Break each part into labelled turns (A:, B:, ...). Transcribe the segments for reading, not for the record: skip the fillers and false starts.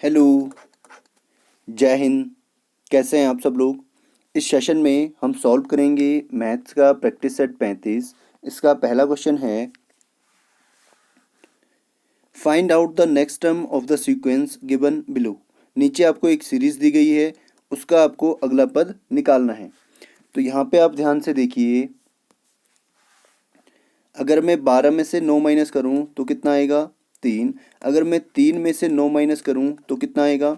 A: Hello, जय हिंद। कैसे हैं आप सब लोग। इस सेशन में हम सॉल्व करेंगे मैथ्स का प्रैक्टिस सेट 35। इसका पहला क्वेश्चन है, find out the next term of the sequence given below. नीचे आपको एक सीरीज दी गई है, उसका आपको अगला पद निकालना है। तो यहाँ पे आप ध्यान से देखिए, अगर मैं 12 में से 9 माइनस करूँ तो कितना आएगा 3। अगर मैं 3 में से 9 माइनस करूँ तो कितना आएगा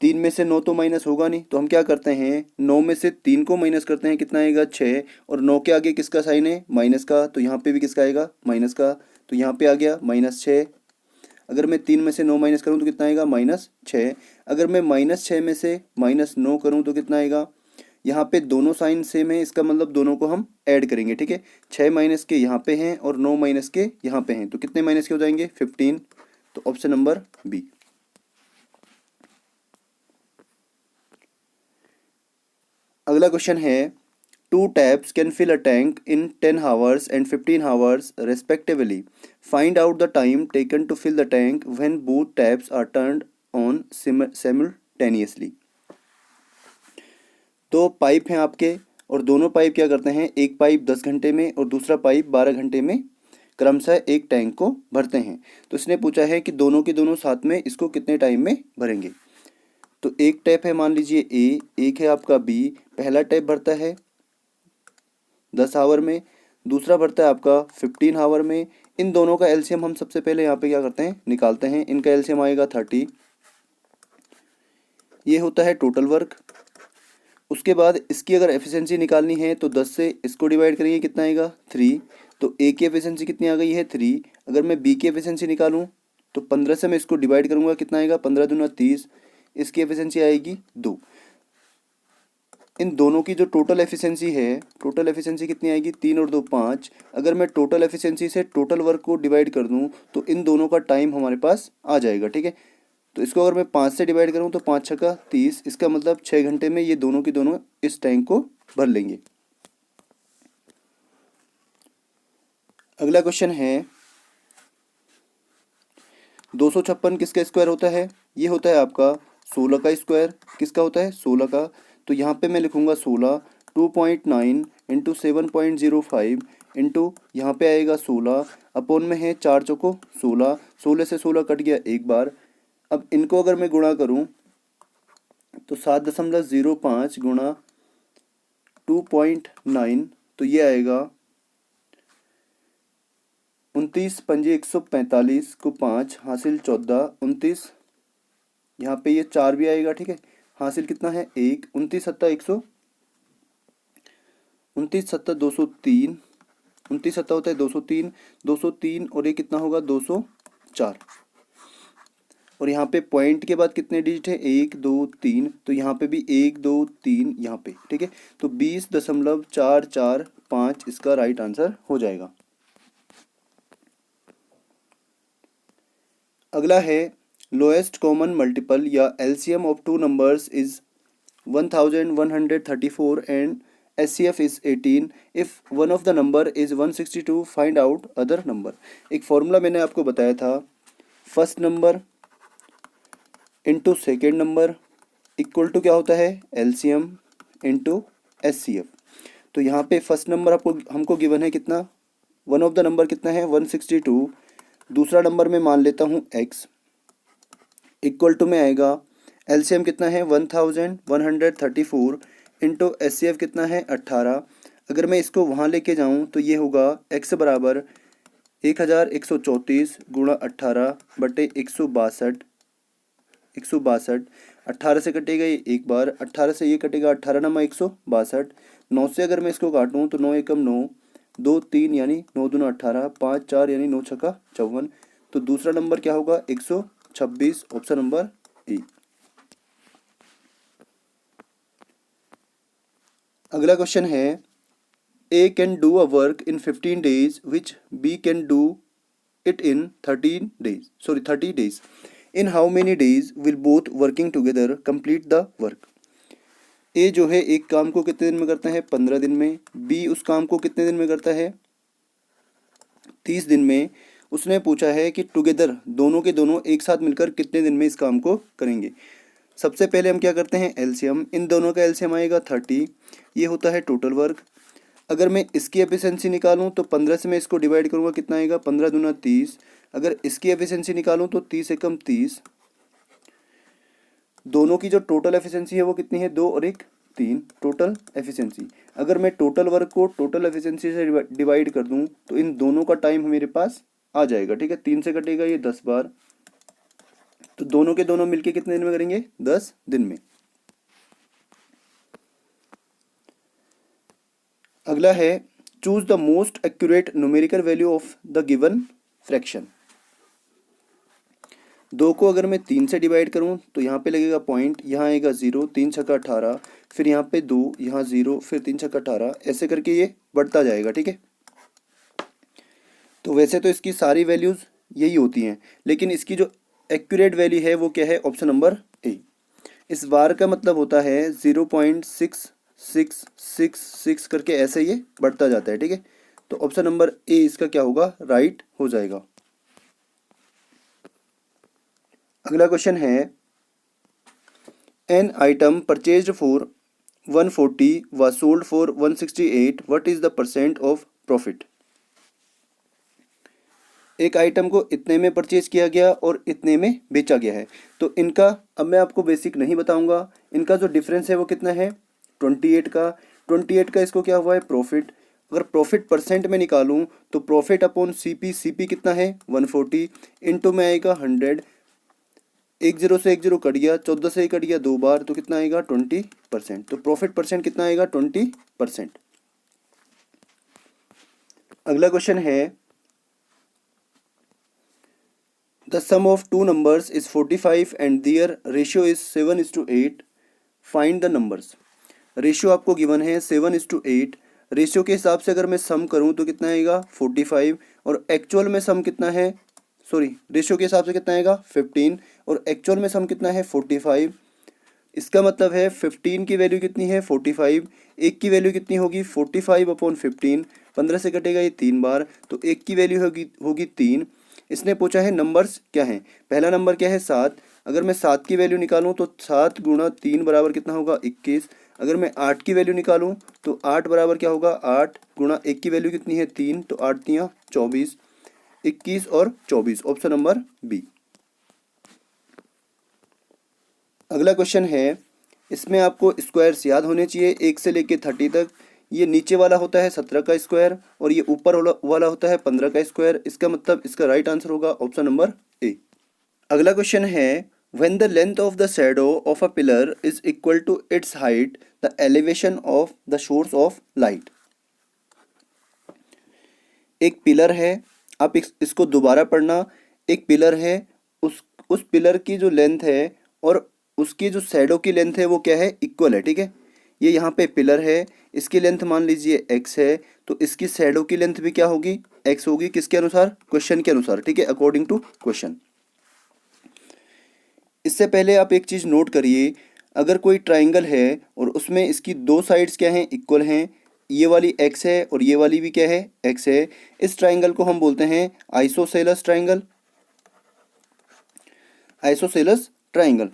A: 3 में से 9 तो माइनस होगा नहीं, तो हम क्या करते हैं 9 में से 3 को माइनस करते हैं, कितना आएगा 6। और 9 के आगे किसका साइन है माइनस का, तो यहाँ पे भी किसका आएगा माइनस का, तो यहाँ पे आ गया -6। अगर मैं 3 में से 9 माइनस करूँ तो कितना आएगा -6। अगर मैं -6 में से -9 करूँ तो कितना आएगा, यहाँ पे दोनों साइन सेम है, इसका मतलब दोनों को हम ऐड करेंगे। ठीक है, 6 माइनस के यहाँ पे हैं और 9 माइनस के यहाँ पे हैं, तो कितने माइनस के हो जाएंगे 15। तो ऑप्शन नंबर बी। अगला क्वेश्चन है, two taps can fill a tank in 10 hours and 15 hours respectively. Find out the time taken to fill the tank when both taps are turned on simultaneously. दो pipe हैं आपके और दोनों pipe क्या करते हैं, एक पाइप 10 घंटे में और दूसरा पाइप 12 घंटे में क्रमशः एक टैंक को भरते हैं। तो इसने पूछा है कि दोनों के दोनों साथ में इसको कितने टाइम में भरेंगे। तो एक टैप है मान लीजिए ए, एक है आपका बी। पहला टैप भरता है 10 आवर में, दूसरा भरता है आपका 15 आवर में। इन दोनों का एलसीएम हम सबसे पहले यहाँ पे क्या करते हैं निकालते हैं। इनका एलसीएम आएगा 30, ये होता है टोटल वर्क। उसके बाद इसकी अगर एफिशिएंसी निकालनी है तो 10 से इसको डिवाइड करेंगे, कितना आएगा 3। तो ए की एफिशिएंसी कितनी आ गई है 3। अगर मैं बी की एफिशिएंसी निकालूँ तो 15 से मैं इसको डिवाइड करूँगा, कितना आएगा 15 दूना 30। इसकी एफिशिएंसी आएगी 2। इन दोनों की जो टोटल एफिशिएंसी है, टोटल एफिशिएंसी कितनी आएगी 3 और 2 5। अगर मैं टोटल एफिशिएंसी से टोटल वर्क को डिवाइड कर दूं तो इन दोनों का टाइम हमारे पास आ जाएगा। ठीक है, तो इसको अगर मैं 5 से डिवाइड करूं तो 5 छक्का 30, इसका मतलब 6 घंटे में ये दोनों की दोनों इस टैंक को भर लेंगे। अगला क्वेश्चन है, 256 किसका स्क्वायर होता है, ये होता है आपका 16 का स्क्वायर। किसका होता है 16 का। तो यहाँ पे मैं लिखूँगा 16, 2.9 इंटू 7.05 इंटू यहाँ पे आएगा 16 अपॉन में है 4 चौको 16, 16 से 16 कट गया एक बार। अब इनको अगर मैं गुणा करूँ तो 7.05 गुणा 2.9, तो ये आएगा 29 पंजे 145 को 5 हासिल 14, 29 यहाँ पे ये 4 भी आएगा। ठीक है, हासिल कितना है 1, 29 सत्ता 29 सत्ता 203, 29 सत्ता होता है 203, 203 और ये कितना होगा 204। और यहाँ पे पॉइंट के बाद कितने डिजिट है 1 2 3, तो यहाँ पे भी 1 2 3 यहाँ पे। ठीक है, तो 20.445 इसका राइट आंसर हो जाएगा। अगला है, लोएस्ट कॉमन मल्टीपल या LCM of two numbers is 1134 and SCF is 18. If one of the number is 162, find out other number. एक फॉर्मूला मैंने आपको बताया था, first number into second number equal to क्या होता है LCM इंटू SCF। तो यहाँ पे फर्स्ट नंबर आपको हमको गिवन है कितना, वन ऑफ द नंबर कितना है 162। दूसरा नंबर में मान लेता हूँ x इक्वल टू में आएगा LCM कितना है 1134 इंटू SCF कितना है 18। अगर मैं इसको वहाँ लेके जाऊँ तो ये होगा x बराबर 1134 गुणा 18 बटे 162। 18 से कटेगा ये एक बार, 18 से ये कटेगा 18 नमा 162। 9 से अगर मैं इसको काटूँ तो 9 एकम 9, 2 3 यानी 9 दूना 18, 5 4 यानी 9 छक्का 54। तो दूसरा नंबर क्या होगा 126, ऑप्शन नंबर ए। अगला क्वेश्चन है, A can do a work in 15 days which B can do it in 30 days. In how many days will both working together complete the work? A जो है एक काम को कितने दिन में करता है 15 दिन में, B उस काम को कितने दिन में करता है 30 दिन में। उसने पूछा है कि टुगेदर दोनों के दोनों एक साथ मिलकर कितने दिन में इस काम को करेंगे। सबसे पहले हम क्या करते हैं, एलसीएम। इन दोनों का एलसीएम आएगा 30, ये होता है टोटल वर्क। अगर मैं इसकी एफिशिएंसी निकालूं तो 15 से मैं इसको डिवाइड करूंगा, कितना आएगा 15 दूना 30। अगर इसकी एफिशिएंसी निकालूं तो 30 एकम 30। दोनों की जो टोटल एफिशिएंसी है वो कितनी है, 2 और 1 3 टोटल एफिशिएंसी। अगर मैं टोटल वर्क को टोटल एफिशिएंसी से डिवाइड कर दूं तो इन दोनों का टाइम मेरे पास आ जाएगा, ठीक है। 3 से कटेगा ये 10 बार, तो दोनों के दोनों मिलके कितने दिन में करेंगे, 10 दिन में। अगला है choose the most accurate numerical value of the given fraction. 2 को अगर मैं 3 से डिवाइड करूं तो यहाँ पे लगेगा पॉइंट, यहाँ आएगा 0, 3 छक्का 18, फिर यहाँ पे 2, यहाँ 0, फिर 3 छक्का 18, ऐसे करके ये बढ़ता जाएगा, ठीक है। तो वैसे तो इसकी सारी वैल्यूज़ यही होती हैं, लेकिन इसकी जो एक्यूरेट वैल्यू है वो क्या है, ऑप्शन नंबर ए। इस बार का मतलब होता है 0.6666 करके ऐसे ये बढ़ता जाता है, ठीक है। तो ऑप्शन नंबर ए इसका क्या होगा, राइट हो जाएगा। अगला क्वेश्चन है एन आइटम परचेज्ड फॉर 140 व sold for 168, what is the percent of profit. एक आइटम को इतने में परचेज किया गया और इतने में बेचा गया है, तो इनका अब मैं आपको बेसिक नहीं बताऊंगा, इनका जो डिफरेंस है वो कितना है, 28 का। 28 का इसको क्या हुआ है, प्रॉफिट। अगर प्रॉफिट परसेंट में निकालूं तो प्रॉफिट अपॉन सीपी, सीपी कितना है 140, इनटू में आएगा 100, 10 से 10 कट गया, 14 से ही कट गया 2 बार, तो कितना आएगा 20%। तो प्रॉफिट परसेंट कितना आएगा 20%। अगला क्वेश्चन है the sum of two numbers is 45 and their ratio is 7:8, find the numbers. Ratio आपको गिवन है 7:8, रेशियो के हिसाब से अगर मैं सम करूं तो कितना आएगा 45, और एक्चुअल में सम कितना है, सॉरी रेशियो के हिसाब से कितना आएगा 15, और एक्चुअल में सम कितना है 45। इसका मतलब है 15 की वैल्यू कितनी है 45, एक की वैल्यू कितनी होगी 45 अपॉन 15, 15 से कटेगा ये 3 बार, तो एक की वैल्यू होगी 3। इसने पूछा है नंबर्स क्या हैं, पहला नंबर क्या है 7। अगर मैं 7 की वैल्यू निकालूं तो 7 गुणा 3 बराबर कितना होगा 21। अगर मैं 8 की वैल्यू निकालूं तो 8 बराबर क्या होगा 8 गुणा 1 की वैल्यू कितनी है 3, तो 8 3 24, 21 और 24, ऑप्शन नंबर बी। अगला क्वेश्चन है, इसमें आपको स्क्वायर्स याद होने चाहिए 1 से लेके 30 तक। ये नीचे वाला होता है 17 का स्क्वायर और ये ऊपर वाला होता है 15 का स्क्वायर, इसका मतलब इसका राइट आंसर होगा ऑप्शन नंबर ए। अगला क्वेश्चन है when the length of the shadow of a pillar is equal to its height the elevation of the source of light. एक पिलर है, आप इसको दोबारा पढ़ना, एक पिलर है, उस पिलर की जो लेंथ है और उसकी जो शैडो की लेंथ है वो क्या है, इक्वल है, ठीक है। ये यहाँ पे पिलर है, इसकी लेंथ मान लीजिए x है, तो इसकी शैडो की लेंथ भी क्या होगी x होगी, किसके अनुसार, क्वेश्चन के अनुसार, ठीक है, अकॉर्डिंग टू क्वेश्चन। इससे पहले आप एक चीज़ नोट करिए, अगर कोई ट्राइंगल है और उसमें इसकी दो साइड्स क्या हैं, इक्वल हैं, ये वाली x है और ये वाली भी क्या है x है, इस ट्राइंगल को हम बोलते हैं आइसोसेलस ट्राइंगल। आइसोसेलस ट्राइंगल,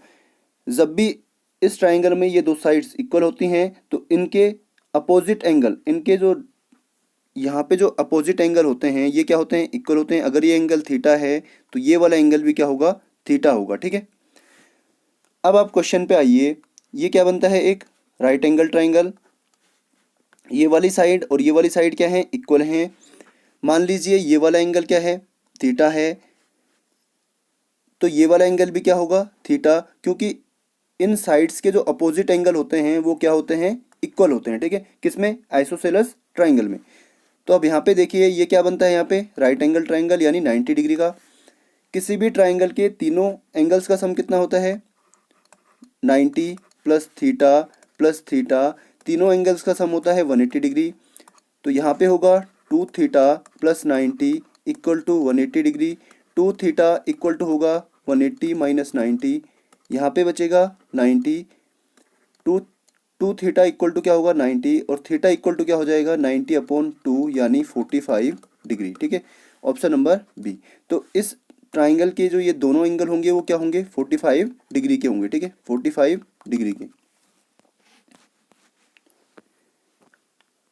A: जब भी इस ट्राइंगल में ये दो साइड्स इक्वल होती हैं तो इनके अपोजिट एंगल, इनके जो यहाँ पे जो अपोजिट एंगल होते हैं ये क्या होते हैं, इक्वल होते हैं। अगर ये एंगल थीटा है तो ये वाला एंगल भी क्या होगा, थीटा होगा, ठीक है। अब आप क्वेश्चन पे आइए, ये क्या बनता है, एक राइट एंगल ट्राइंगल। ये वाली साइड और ये वाली साइड क्या है, इक्वल हैं। मान लीजिए ये वाला एंगल क्या है, थीटा है, तो ये वाला एंगल भी क्या होगा, थीटा, क्योंकि इन साइड्स के जो अपोजिट एंगल होते हैं वो क्या होते हैं, इक्वल होते हैं, ठीक है, किसमें, आइसोसेलस ट्राइंगल में। तो अब यहाँ पे देखिए ये क्या बनता है, यहाँ पे राइट एंगल ट्राइंगल यानी 90 डिग्री का। किसी भी ट्राइंगल के तीनों एंगल्स का सम कितना होता है, 90 प्लस थीटा, तीनों एंगल्स का सम होता है 180 डिग्री। तो यहाँ पे होगा 2 theta plus 90 equal to 180 degree, 2 theta equal to होगा 180 माइनस 90, यहाँ पे बचेगा 90, टू थीटा इक्वल टू क्या होगा 90, और थीटा इक्वल टू क्या हो जाएगा 90 अपॉन 2 यानी 45 डिग्री, ठीक है। Option number B. तो इस ट्राइंगल के जो ये दोनों एंगल होंगे वो क्या होंगे, 45 डिग्री के होंगे, ठीक है, 45 डिग्री के।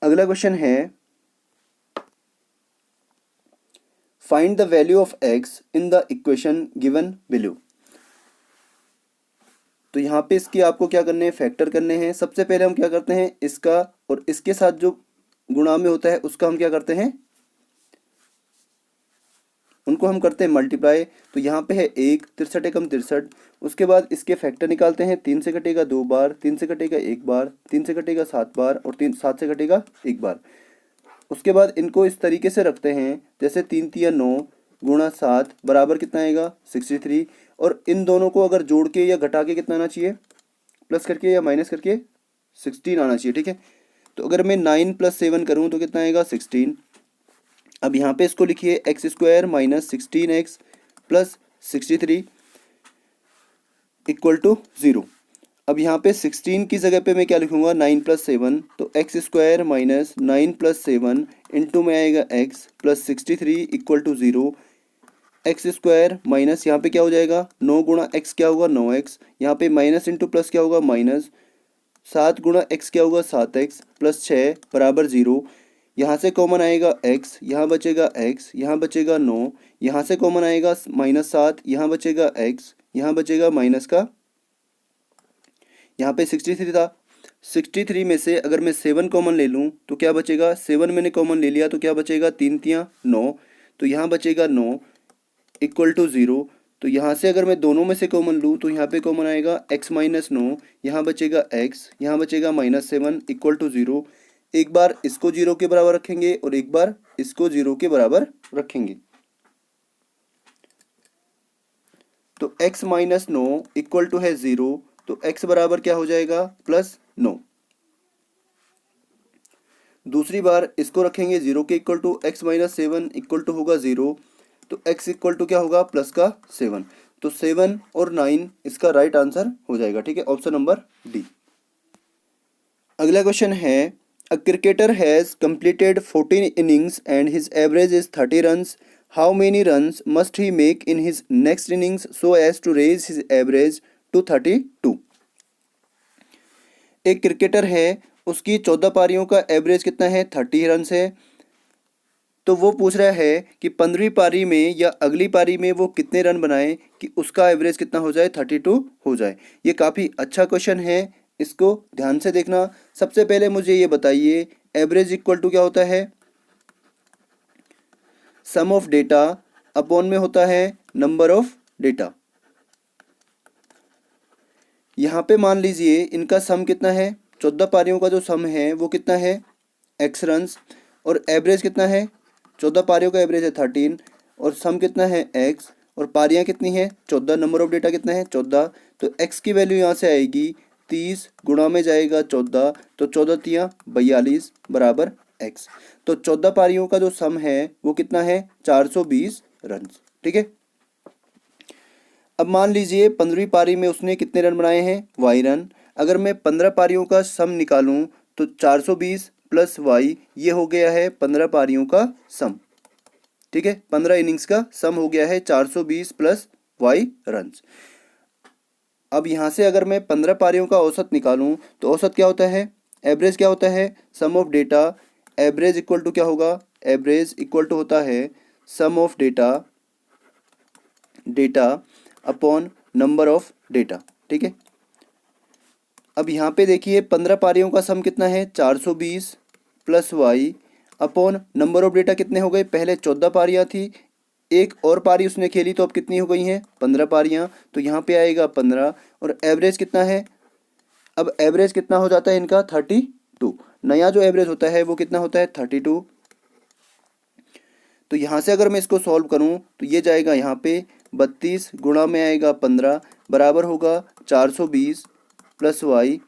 A: अगला क्वेश्चन है find the value of x in the equation given below. तो यहाँ पे इसके आपको क्या करने हैं, फैक्टर करने हैं। सबसे पहले हम क्या करते हैं, इसका और इसके साथ जो गुणा में होता है उसका हम क्या करते हैं, उनको हम करते हैं मल्टीप्लाई। तो यहाँ पे है 1, 63 एकम 63। उसके बाद इसके फैक्टर निकालते हैं, 3 से कटेगा 2 बार, 3 से कटेगा 1 बार, 3 से कटेगा 7 बार और 7 से कटेगा 1 बार। उसके बाद इनको इस तरीके से रखते हैं जैसे 3 तिया 9 गुणा 7 बराबर कितना आएगा 63। और इन दोनों को अगर जोड़ के या घटा के कितना आना चाहिए, प्लस करके या माइनस करके 16 आना चाहिए, ठीक है। तो अगर मैं 9 + 7 करूँ तो कितना आएगा 16। अब यहाँ पे इसको लिखिए x² - 16x + 63 = 0। अब यहाँ पे 16 की जगह पे मैं क्या लिखूँगा, 9 + 7। तो x² - 9 + 7 इंटू में आएगा x + 63 = 0। x² माइनस यहाँ पे क्या हो जाएगा, 9 गुणा x क्या होगा 9x, यहाँ पे माइनस इंटू प्लस क्या होगा माइनस, 7 गुणा x क्या होगा 7x + 6 बराबर 0। यहाँ से कॉमन आएगा x, यहाँ बचेगा x, यहाँ बचेगा 9, यहाँ से कॉमन आएगा -7, यहाँ बचेगा x, यहाँ बचेगा माइनस का, यहाँ पे 63 था, 63 में से अगर मैं 7 कॉमन ले लूँ तो क्या बचेगा, 7 मैंने कॉमन ले लिया तो क्या बचेगा, 3 तियाँ 9, तो यहाँ बचेगा 9 = 0। तो यहाँ से अगर मैं दोनों में से कॉमन लूँ तो यहाँ पे कॉमन आएगा x - 9, यहाँ बचेगा x, यहाँ बचेगा -7 = 0। एक बार इसको 0 के बराबर रखेंगे और एक बार इसको 0 के बराबर रखेंगे। तो x - 9 = है 0, तो x बराबर क्या हो जाएगा +9। दूसरी बार इसको रखेंगे 0 के इक्वल टू, x - 7 = होगा 0, तो x = क्या होगा प्लस का 7। तो 7 और 9 इसका राइट आंसर हो जाएगा, ठीक है, ऑप्शन नंबर डी। अगला क्वेश्चन है a cricketer has completed 14 innings and his average is 30 runs. How many runs must he make in his next innings so as to raise his average to 32। एक cricketer है, उसकी 14 पारियों का average कितना है 30 run है। तो वो पूछ रहा है कि 15वीं पारी में या अगली पारी में वो कितने रन बनाए कि उसका एवरेज कितना हो जाए 32 हो जाए। ये काफ़ी अच्छा क्वेश्चन है, इसको ध्यान से देखना। सबसे पहले मुझे ये बताइए एवरेज इक्वल टू क्या होता है, सम ऑफ डेटा अपॉन में होता है नंबर ऑफ डेटा। यहाँ पे मान लीजिए इनका सम कितना है, 14 पारियों का जो सम है वो कितना है x रन्स, और एवरेज कितना है, 14 पारियों का एवरेज है 13 और सम कितना है x, और पारियाँ कितनी है 14, नंबर ऑफ डेटा कितना है 14। तो x की वैल्यू यहाँ से आएगी 30 गुणा में जाएगा 14, तो 14 तियाँ 42 बराबर x। तो 14 पारियों का जो सम है वो कितना है 420 रन, ठीक है। अब मान लीजिए 15वीं पारी में उसने कितने रन बनाए हैं y रन। अगर मैं 15 पारियों का सम निकालूं तो 420 + y ये हो गया है 15 पारियों का सम, ठीक है, 15 इनिंग्स का सम हो गया है 420 + y रन। अब यहाँ से अगर मैं 15 पारियों का औसत निकालूं तो औसत क्या होता है, एवरेज क्या होता है, sum of data. Average equal to क्या होगा, एवरेज इक्वल टू होता है sum of data upon number of data, ठीक है। अब यहाँ पे देखिए 15 पारियों का सम कितना है 420 + y upon number of data कितने हो गए, पहले 14 पारियाँ थी, एक और पारी उसने खेली तो अब कितनी हो गई हैं 15 पारियाँ, तो यहाँ पे आएगा 15। और एवरेज कितना है, अब एवरेज कितना हो जाता है इनका 32, नया जो एवरेज होता है वो कितना होता है 32। तो यहाँ से अगर मैं इसको सॉल्व करूँ तो ये जाएगा यहाँ पे 32 गुणा में आएगा 15 बराबर होगा 420 + y।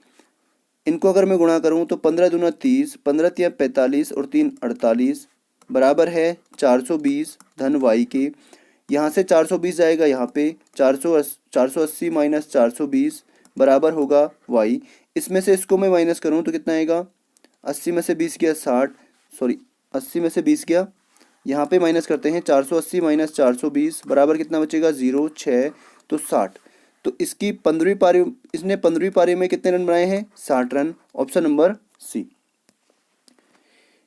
A: इनको अगर मैं गुणा करूँ तो 15 दूना 30, 15 तिया 45 और 3 48 बराबर है 420 धन y के। यहाँ से 420 जाएगा यहाँ पे 480 - 420 बराबर होगा y। इसमें से इसको मैं माइनस करूँ तो कितना आएगा, 80 में से 20 गया 60, सॉरी 80 में से 20 गया यहाँ पे माइनस करते हैं, 480 माइनस 420 बराबर कितना बचेगा, 0, 6 तो 60। तो इसकी 15वीं पारी, इसने 15वीं पारी में कितने रन बनाए हैं, 60 रन। Option number C.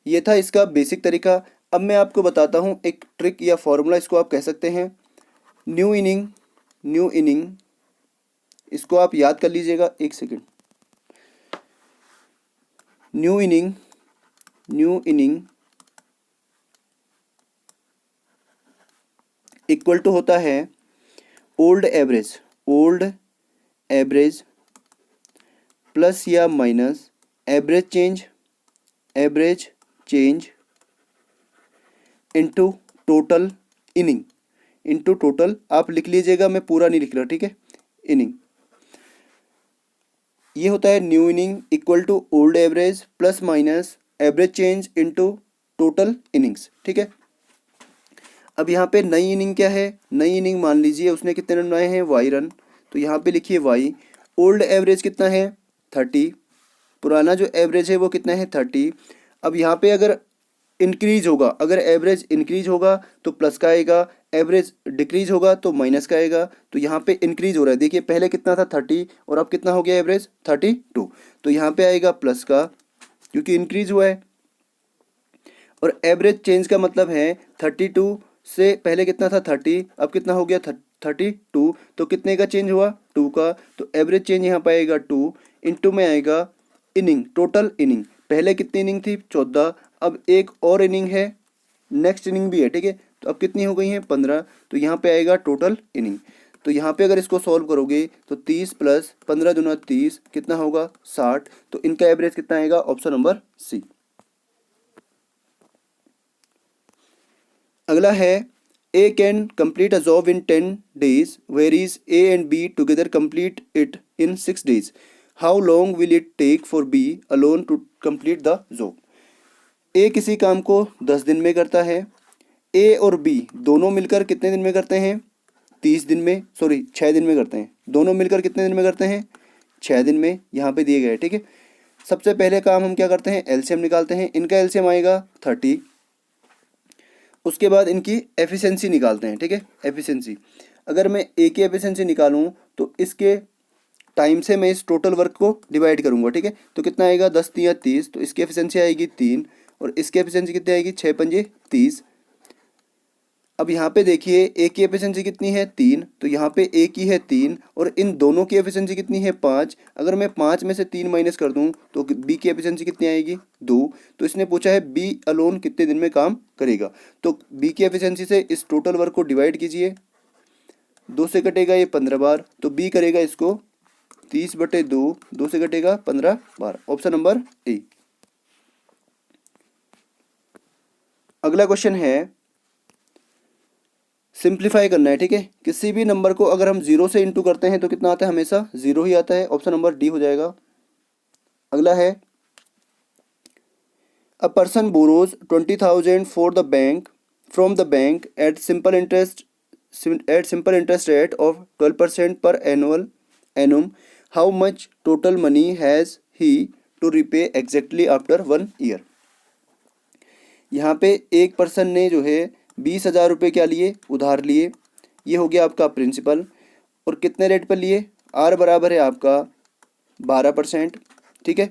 A: ये था इसका बेसिक तरीका। अब मैं आपको बताता हूँ एक ट्रिक या फॉर्मूला, इसको आप कह सकते हैं न्यू इनिंग। न्यू इनिंग, इसको आप याद कर लीजिएगा, एक second. New inning, new inning equal to होता है old average, old average plus या minus average change, average change into total inning, into total. आप लिख लीजिएगा, मैं पूरा नहीं लिख रहा, ठीक है। इनिंग, ये होता है new inning equal to old average plus minus average change into total innings, ठीक है। अब यहाँ पे नई इनिंग क्या है, नई इनिंग मान लीजिए उसने कितने रन बनाए हैं, वाई रन, तो यहाँ पे लिखिए वाई। ओल्ड एवरेज कितना है, 30, पुराना जो एवरेज है वो कितना है, 30। अब यहाँ पे अगर इंक्रीज होगा, अगर एवरेज इंक्रीज होगा तो प्लस का आएगा, एवरेज डिक्रीज होगा तो माइनस का आएगा। तो यहाँ पे इंक्रीज हो रहा है, देखिए पहले कितना था, 30, और अब कितना हो गया एवरेज, 32। तो यहाँ पे आएगा प्लस का, क्योंकि इंक्रीज हुआ है। और एवरेज चेंज का मतलब है 32 से पहले कितना था, 30, अब कितना हो गया, 32। तो कितने का चेंज हुआ, 2 का। तो एवरेज चेंज यहाँ पे आएगा 2, इनटू में आएगा इनिंग, टोटल इनिंग। पहले कितनी इनिंग थी, 14, अब एक और इनिंग है, नेक्स्ट इनिंग भी है, ठीक है। तो अब कितनी हो गई हैं, 15। तो यहाँ पे आएगा टोटल इनिंग। तो यहाँ पे अगर इसको सॉल्व करोगे तो 30 प्लस 15 दूना 30 कितना होगा, 60। तो इनका एवरेज कितना आएगा, ऑप्शन नंबर सी। अगला है A can complete a job in 10 days where is A and B together complete it in 6 days. How long will it take for B alone to complete the job. A किसी काम को 10 दिन में करता है, ए और बी दोनों मिलकर कितने दिन में करते हैं, 30 दिन में, सॉरी 6 दिन में करते हैं। दोनों मिलकर कितने दिन में करते हैं, 6 दिन में, यहाँ पे दिए गए, ठीक है। सबसे पहले काम हम क्या करते हैं, एलसीएम निकालते हैं। इनका एलसीएम आएगा 30, उसके बाद इनकी एफिशिएंसी निकालते हैं, ठीक है। एफिशिएंसी, अगर मैं ए की एफिशिएंसी निकालूं तो इसके टाइम से मैं इस टोटल वर्क को डिवाइड करूंगा, ठीक है। तो कितना आएगा, 10 या 30, तो इसकी एफिशिएंसी आएगी 3, और इसकी एफिशिएंसी कितनी आएगी, 6 पंजे 30। अब यहाँ पे देखिए ए की एफिशिएंसी कितनी है, 3, तो यहाँ पे ए की है 3, और इन दोनों की एफिशिएंसी कितनी है, 5। अगर मैं 5 में से 3 माइनस कर दूँ तो बी की एफिशिएंसी कितनी आएगी, 2। तो इसने पूछा है बी अलोन कितने दिन में काम करेगा। तो बी की एफिशिएंसी से इस टोटल वर्क को डिवाइड कीजिए, 2 से कटेगा ये 15 बार, तो बी करेगा इसको 30/2, 2 से कटेगा 15 बार। Option number A. अगला क्वेश्चन है, सिंप्लीफाई करना है, ठीक है। किसी भी नंबर को अगर हम 0 से इंटू करते हैं तो कितना आता है, हमेशा 0 ही आता है। ऑप्शन नंबर डी हो जाएगा। अगला है, a person borrows 20,000 for the bank from the bank at simple interest rate of 12% per annum. How much total money has he to repay exactly after 1 year. यहाँ पे एक पर्सन ने जो है 20,000 रुपये क्या लिए, उधार लिए। ये हो गया आपका प्रिंसिपल, और कितने रेट पर लिए, आर बराबर है आपका 12%, ठीक है।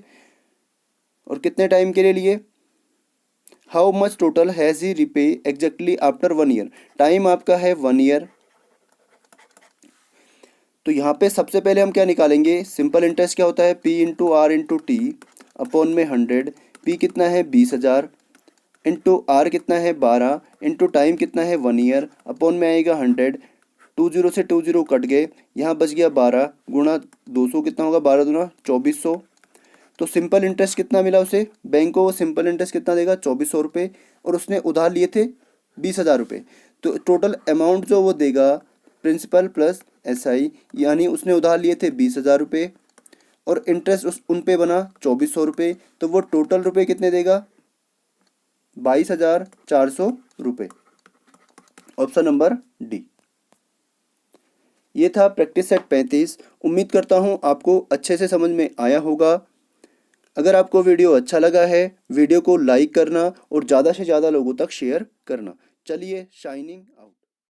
A: और कितने टाइम के लिए लिए, how much total has he repay exactly after 1 year. Time आपका है 1 ईयर। तो यहाँ पे सबसे पहले हम क्या निकालेंगे, सिंपल इंटरेस्ट क्या होता है, P into R into T upon में 100। पी कितना है 20,000 इंटू आर कितना है 12 इंटू टाइम कितना है 1 ईयर अपॉन में आएगा 100। 20 से 20 कट गए, यहाँ बच गया 12 गुणा 200 कितना होगा, 12 दूना 2400। तो सिंपल इंटरेस्ट कितना मिला उसे, बैंक को वो सिंपल इंटरेस्ट कितना देगा, 2400 रुपये, और उसने उधार लिए थे 20,000 रुपये। तो टोटल अमाउंट जो वो देगा प्रिंसिपल प्लस एसआई, यानी उसने उधार लिए थे 20,000 रुपये और इंटरेस्ट उन पे बना 2400 रुपये, तो वो टोटल रुपये कितने देगा, 22,400 रुपये। Option number D. ये था प्रैक्टिस सेट 35। उम्मीद करता हूँ आपको अच्छे से समझ में आया होगा। अगर आपको वीडियो अच्छा लगा है, वीडियो को लाइक करना और ज़्यादा से ज़्यादा लोगों तक शेयर करना। चलिए, शाइनिंग आउट।